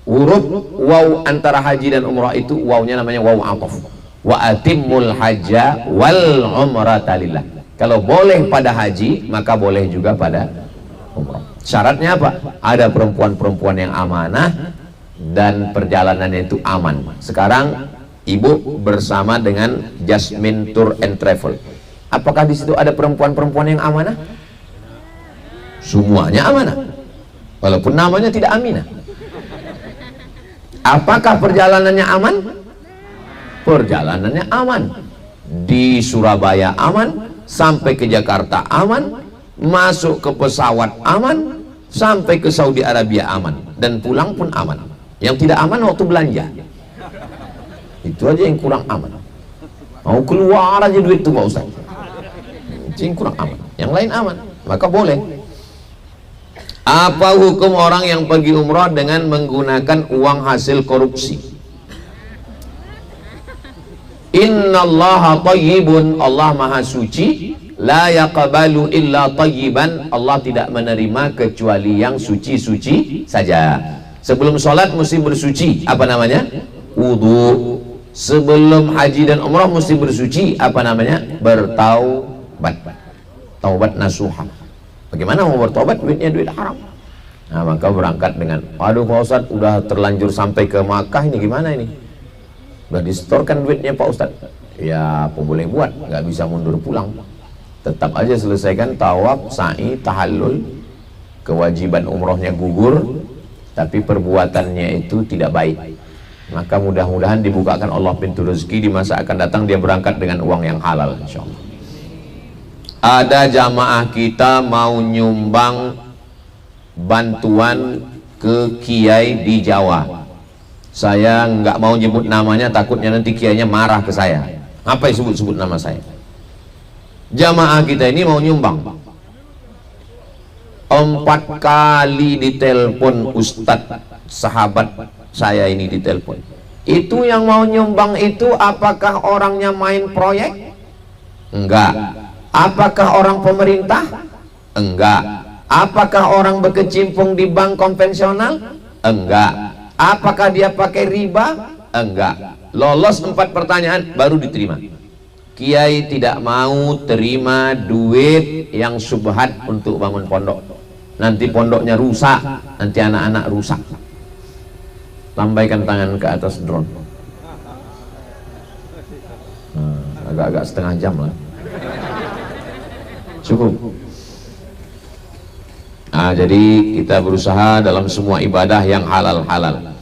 Huruf waw antara haji dan umrah itu wawnya namanya waw ataf. Wa atimmul hajja wal umrata lillah. Kalau boleh pada haji, maka boleh juga pada umrah. Syaratnya apa? Ada perempuan-perempuan yang amanah dan perjalanannya itu aman. Sekarang ibu bersama dengan Jasmine Tour and Travel. Apakah di situ ada perempuan-perempuan yang amanah? Semuanya amanah, walaupun namanya tidak Aminah. Apakah perjalanannya aman? Perjalanannya aman. Di Surabaya aman, sampai ke Jakarta aman, masuk ke pesawat aman, sampai ke Saudi Arabia aman, dan pulang pun aman. Yang tidak aman waktu belanja, itu aja yang kurang aman. Mau keluar aja duit tuh Pak Ustaz, itu yang kurang aman. Yang lain aman, maka boleh. Apa hukum orang yang pergi umrah dengan menggunakan uang hasil korupsi? Innallaha thayyibun, Allah maha suci, la yaqbalu illa thayyiban, Allah tidak menerima kecuali yang suci-suci saja. Sebelum sholat mesti bersuci, apa namanya? Wudu. Sebelum haji dan umrah mesti bersuci, apa namanya? Bertaubat. Taubat nasuha. Bagaimana mau bertobat? Duitnya duit haram. Nah, maka berangkat dengan, aduh Pak Ustadz, udah terlanjur sampai ke Makkah, ini gimana ini? Udah distorkan duitnya Pak Ustadz. Ya apa boleh buat, nggak bisa mundur pulang. Tetap aja selesaikan tawaf, sa'i, tahallul. Kewajiban umrohnya gugur, tapi perbuatannya itu tidak baik. Maka mudah-mudahan dibukakan Allah pintu rezeki di masa akan datang, dia berangkat dengan uang yang halal insyaallah. Ada jamaah kita mau nyumbang bantuan ke kiai di Jawa. Saya nggak mau nyebut namanya, takutnya nanti kiainya marah ke saya. Ngapain sebut-sebut nama saya? Jamaah kita ini mau nyumbang. 4 kali ditelepon ustadz sahabat saya ini ditelepon. Itu yang mau nyumbang itu apakah orangnya main proyek? Enggak. Apakah orang pemerintah? Enggak. Apakah orang berkecimpung di bank konvensional? Enggak. Apakah dia pakai riba? Enggak. Lolos 4 pertanyaan baru diterima. Kiai tidak mau terima duit yang subhat untuk bangun pondok. Nanti pondoknya rusak, nanti anak-anak rusak. Lambaikan tangan ke atas drone. Agak-agak setengah jam lah. Cukup. Jadi kita berusaha dalam semua ibadah yang halal-halal.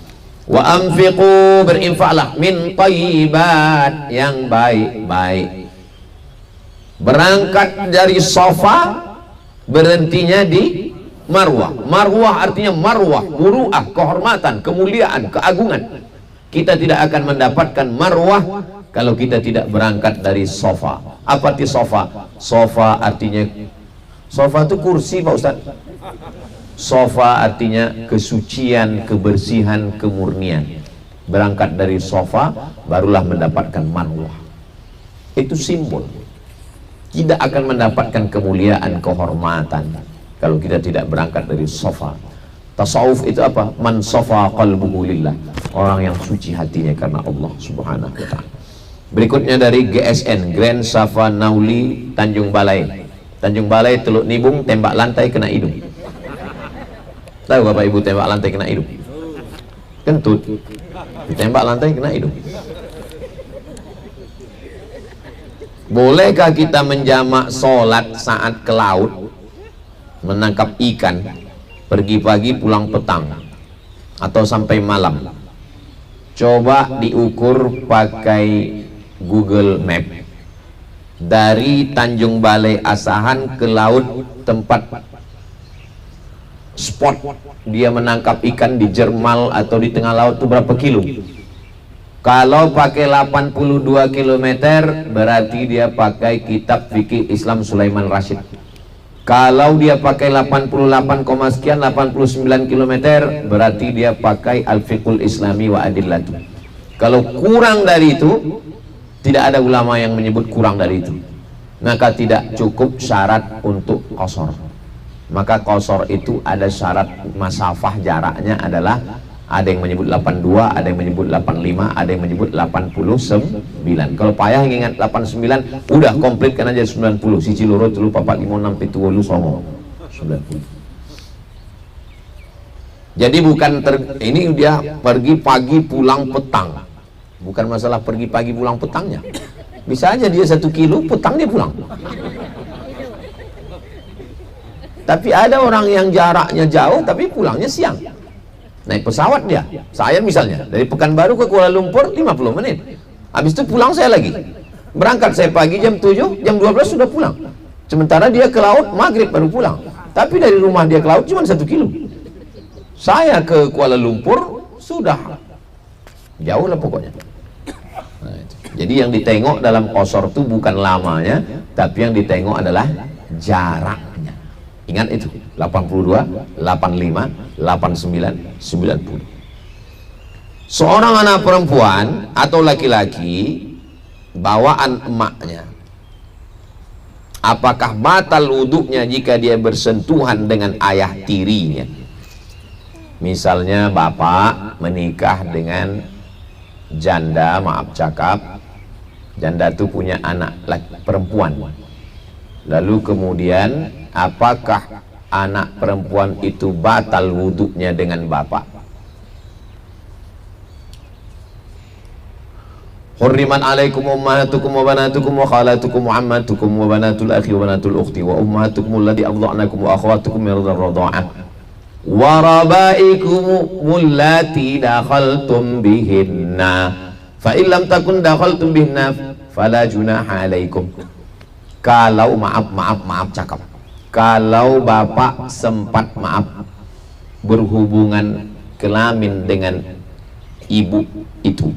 Wa anfiqu, berinfaklah min thayyibat, yang baik-baik. Berangkat dari Safa, berhentinya di Marwah. Marwah artinya marwah, muruah, kehormatan, kemuliaan, keagungan. Kita tidak akan mendapatkan marwah kalau kita tidak berangkat dari Safa. Apa itu Safa? Safa artinya, Safa itu kursi Pak Ustaz. Safa artinya kesucian, kebersihan, kemurnian. Berangkat dari Safa barulah mendapatkan marwah. Itu simbol. Tidak akan mendapatkan kemuliaan, kehormatan kalau kita tidak berangkat dari Safa. Tasawuf itu apa? Man safa qalbuhu lillah, orang yang suci hatinya karena Allah Subhanahu wa ta'ala. Berikutnya dari GSN, Grand Safa Nauli, Tanjung Balai. Tanjung Balai, Teluk Nibung, tembak lantai kena hidung. Tahu Bapak Ibu tembak lantai kena hidung? Kentut. Ditembak lantai kena hidung. Bolehkah kita menjamak sholat saat ke laut, menangkap ikan, pergi pagi pulang petang atau sampai malam? Coba diukur pakai Google Map. Dari Tanjung Balai Asahan ke laut tempat spot dia menangkap ikan di Jermal atau di tengah laut itu berapa kilo? Kalau pakai 82 km berarti dia pakai kitab fikih Islam Sulaiman Rashid. Kalau dia pakai 88, sekian 89 km berarti dia pakai Al-Fiqhul Islami wa Adillatu. Kalau kurang dari itu, tidak ada ulama yang menyebut kurang dari itu, maka tidak cukup syarat untuk qasar. Maka qasar itu ada syarat masafah, jaraknya adalah ada yang menyebut 82, ada yang menyebut 85, ada yang menyebut 89. Kalau payah ingat 89, udah komplitkan aja 90. Siji loro telu papat lima enam pitu wolu songo 90. Jadi bukan ini dia pergi pagi pulang petang. Bukan masalah pergi pagi pulang petangnya. Bisa aja dia 1 kilo, petang dia pulang. Tapi ada orang yang jaraknya jauh tapi pulangnya siang. Naik pesawat dia. Saya misalnya dari Pekanbaru ke Kuala Lumpur 50 menit. Habis itu pulang saya lagi. Berangkat saya pagi jam 7, jam 12 sudah pulang. Sementara dia ke laut maghrib baru pulang. Tapi dari rumah dia ke laut cuma 1 kilo. Saya ke Kuala Lumpur sudah jauh lah pokoknya. Nah, jadi yang ditengok dalam qasar itu bukan lamanya, tapi yang ditengok adalah jaraknya. Ingat itu 82, 85, 89, 90. Seorang anak perempuan atau laki-laki bawaan emaknya, apakah batal wuduknya jika dia bersentuhan dengan ayah tirinya? Misalnya bapak menikah dengan janda, maaf cakap, janda itu punya anak perempuan. Lalu kemudian apakah anak perempuan itu batal wuduknya dengan bapak? Hurriman alaikum ummahatukum wa banatukum wa khalatukum wa ammatukum wa banatul akhi wa banatul ukhti wa ummahatukum allati arda'nakum wa akhawatukum min radha'ah wa rabaikum allati dakhaltum bihinna fa illam takun dakhaltum bihinna fala junaha alaikum. Kalau maaf cakap, kalau bapak sempat berhubungan kelamin dengan ibu itu,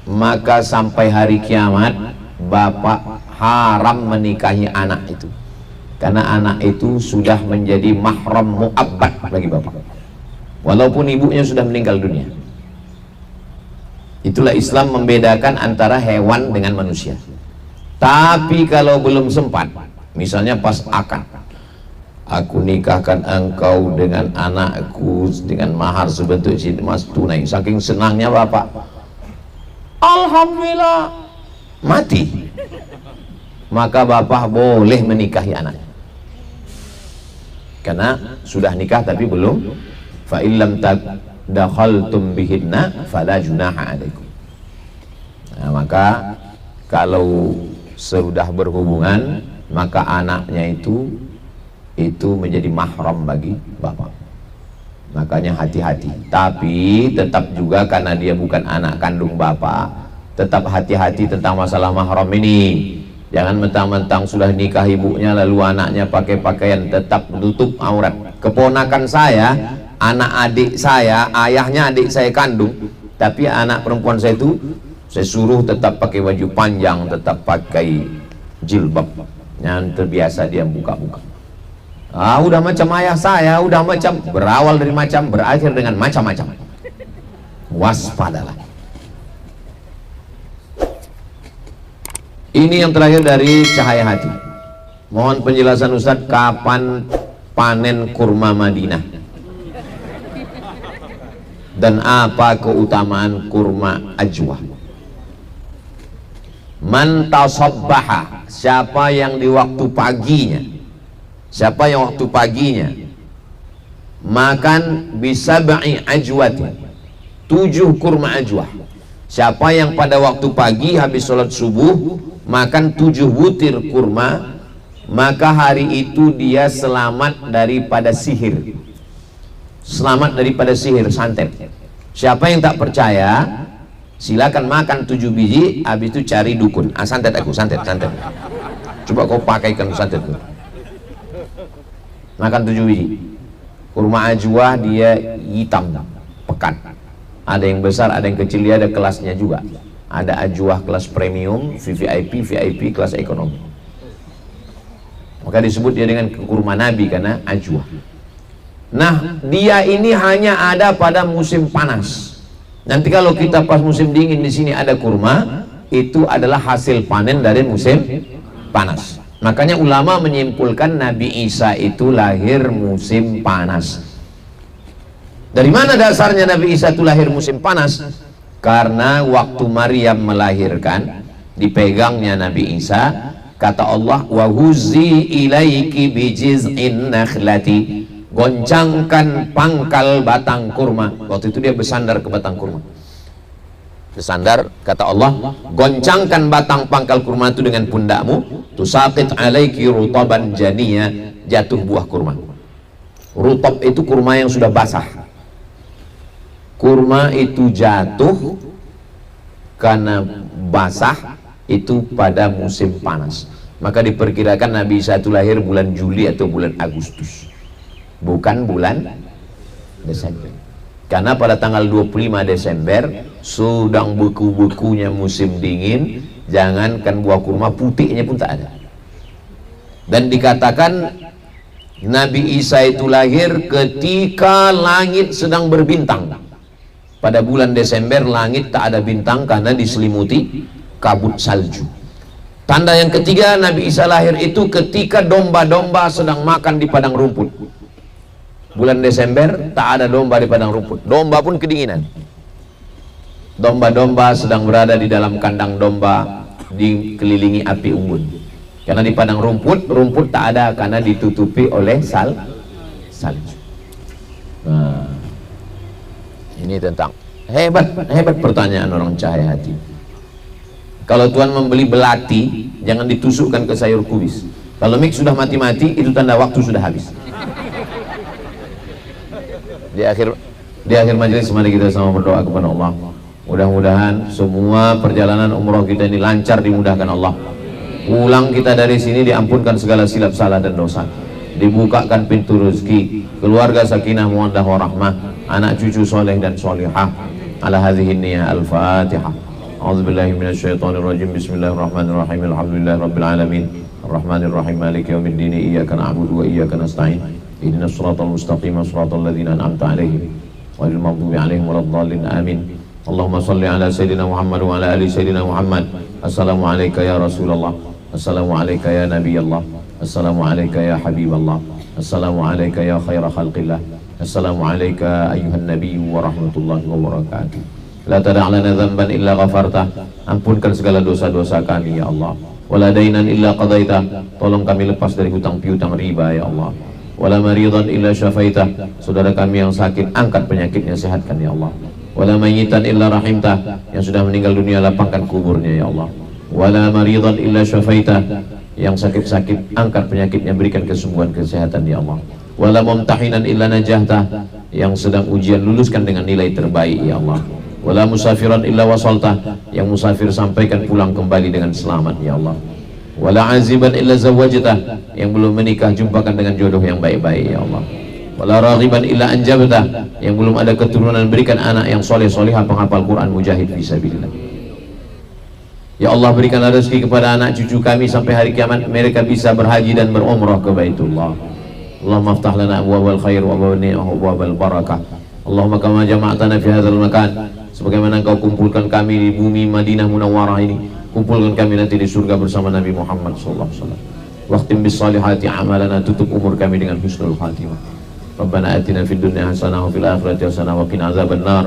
maka sampai hari kiamat bapak haram menikahi anak itu. karena anak itu sudah menjadi mahram mu'abbad bagi bapak, walaupun ibunya sudah meninggal dunia. Itulah Islam membedakan antara hewan dengan manusia. Tapi kalau belum sempat, misalnya pas akad, aku nikahkan engkau dengan anakku dengan mahar sebentuk emas tunai, saking senangnya bapak, alhamdulillah, mati, maka bapak boleh menikahi anaknya karena sudah nikah tapi belum. Fa illam dakhaltum bihinna fala junaha alaikum. Nah, maka kalau sudah berhubungan, maka anaknya itu menjadi mahram bagi bapak. Makanya hati-hati. Tapi tetap juga karena dia bukan anak kandung bapak, tetap hati-hati tentang masalah mahram ini. Jangan mentang-mentang sudah nikah ibunya lalu anaknya pakai pakaian, tetap menutup aurat. Keponakan saya, anak adik saya, ayahnya adik saya kandung, tapi anak perempuan saya itu saya suruh tetap pakai baju panjang, tetap pakai jilbab. Yang terbiasa dia buka-buka. Udah macam ayah saya, udah macam, berawal dari macam, berakhir dengan macam-macam. Waspadalah. Ini yang terakhir dari Cahaya Hati. Mohon penjelasan Ustadz, kapan panen kurma Madinah? Dan apa keutamaan kurma ajwa? Man tasabbaha, siapa yang di waktu paginya, siapa yang waktu paginya makan bisab'i ajwatin, 7 kurma ajwah. Siapa yang pada waktu pagi habis sholat subuh makan 7 butir kurma, maka hari itu dia selamat daripada sihir, selamat daripada sihir santet. Siapa yang tak percaya, silakan makan 7 biji, habis itu cari dukun. Santet aku, santet. Coba kau pakaikan santet itu. Makan 7 biji. Kurma ajwa dia hitam, pekat. Ada yang besar, ada yang kecil, dia ada kelasnya juga. Ada ajwa kelas premium, VIP kelas ekonomi. Maka disebut dia dengan kurma Nabi karena ajwa. Nah, dia ini hanya ada pada musim panas. Nanti kalau kita pas musim dingin di sini ada kurma, itu adalah hasil panen dari musim panas. Makanya ulama menyimpulkan Nabi Isa itu lahir musim panas. Dari mana dasarnya Nabi Isa itu lahir musim panas? Karena waktu Maryam melahirkan, dipegangnya Nabi Isa, kata Allah, wa huzzi ilaiki bijiz'in nakhlati, goncangkan pangkal batang kurma. Waktu itu dia bersandar ke batang kurma. Bersandar, kata Allah, goncangkan batang pangkal kurma itu dengan pundakmu, tusaqit alaiki rutaban janiyya, jatuh buah kurma. Rutab itu kurma yang sudah basah. Kurma itu jatuh karena basah itu pada musim panas. Maka diperkirakan Nabi Isa itu lahir bulan Juli atau bulan Agustus, bukan bulan Desember. Karena pada tanggal 25 Desember sedang beku-bekunya musim dingin, jangankan buah kurma, putihnya pun tak ada. Dan dikatakan Nabi Isa itu lahir ketika langit sedang berbintang. Pada bulan Desember langit tak ada bintang karena diselimuti kabut salju. Tanda yang ketiga Nabi Isa lahir itu ketika domba-domba sedang makan di padang rumput. Bulan Desember tak ada domba di padang rumput, domba pun kedinginan. Domba-domba sedang berada di dalam kandang domba dikelilingi api unggun. Karena di padang rumput, rumput tak ada karena ditutupi oleh salju. Nah, ini tentang hebat pertanyaan orang Cahaya Hati. Kalau Tuhan membeli belati, jangan ditusukkan ke sayur kubis. Kalau mik sudah mati-mati, itu tanda waktu sudah habis. Di akhir majelis mari kita sama berdoa kepada Allah. Mudah-mudahan semua perjalanan umroh kita ini lancar, dimudahkan Allah. Pulang kita dari sini diampunkan segala silap salah dan dosa, dibukakan pintu rezeki, keluarga sakinah mawaddah warahmah, anak cucu soleh dan solihah. Ala hadhihi niyah al-Fatihah. A'udzubillahi minasyaitonirrajim. Bismillahirrahmanirrahim. Alhamdulillahi rabbil alamin. Arrahmanirrahim. Maliki yaumiddin. Iyyaka na'budu wa iyyaka nasta'in. Ihdinas siratal mustaqim, siratal ladzina an'amta 'alaihim ghairil maghdubi 'alaihim waladdallin. Amin. Allahumma shalli ala sayyidina Muhammad wa ala ali sayyidina Muhammad. Assalamu alayka ya Rasulullah. Assalamu alayka ya Nabiyallah. Assalamu alayka ya Habiballah. Assalamu alayka ya khaira khalqillah. Assalamu alayka ayuhan nabiyyu wa rahmatullahi wa barakatuh. La tada' lana dhanban illa ghafartah. Ampunkan segala dosa-dosa kami ya Allah. Wala dainan illa qadaitah. Tolong kami lepas dari hutang piutang riba ya Allah. Wala maridan illa syafaitah. Saudara kami yang sakit, angkat penyakitnya, sehatkan ya Allah. Wala mayyitan illa rahimtah. Yang sudah meninggal dunia, lapangkan kuburnya ya Allah. Wala maridan illa syafaitah. Yang sakit-sakit, angkat penyakitnya, berikan kesembuhan, kesehatan ya Allah. Wala mumtahinan illa najahtah. Yang sedang ujian, luluskan dengan nilai terbaik ya Allah. Wala musafiran illa wasaltah. Yang musafir, sampaikan pulang kembali dengan selamat ya Allah. Wala aziban illa zawajtah. Yang belum menikah, jumpakan dengan jodoh yang baik-baik ya Allah. Wala raghiban illa anjabtah. Yang belum ada keturunan, berikan anak yang soleh solehah, penghafal Quran, mujahid fisabilillah. Ya Allah, berikanlah rezeki kepada anak cucu kami sampai hari kiamat mereka bisa berhaji dan berumrah ke Baitullah. Allahumma aftah lana abwabal khair wa abwabal barakah. Allahumma kama jama'tana fi hadzal makan, sebagaimana Engkau kumpulkan kami di bumi Madinah Munawwarah ini, kumpulkan kami nanti di surga bersama Nabi Muhammad sallallahu alaihi wasallam. Waqtim bis salihati amalana, tutup umur kami dengan husnul khatimah. Rabbana atina fid dunya hasanah wa fil akhirati hasanah wa qina azabannar.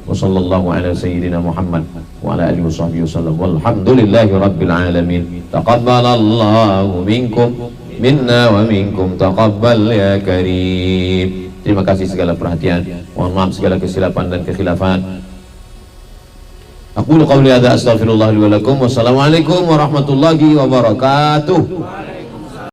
Wa sallallahu ala sayyidina Muhammad wa ala alihi washabbihi wasallam. Walhamdulillahi rabbil alamin. Taqabbalallahu minkum minna wa minkum taqabbal ya karim. Terima kasih segala perhatian. Mohon maaf segala kesilapan dan kekhilafan. Aqulu qawli hadza astaghfirullah li wa lakum. Wassalamualaikum warahmatullahi wabarakatuh.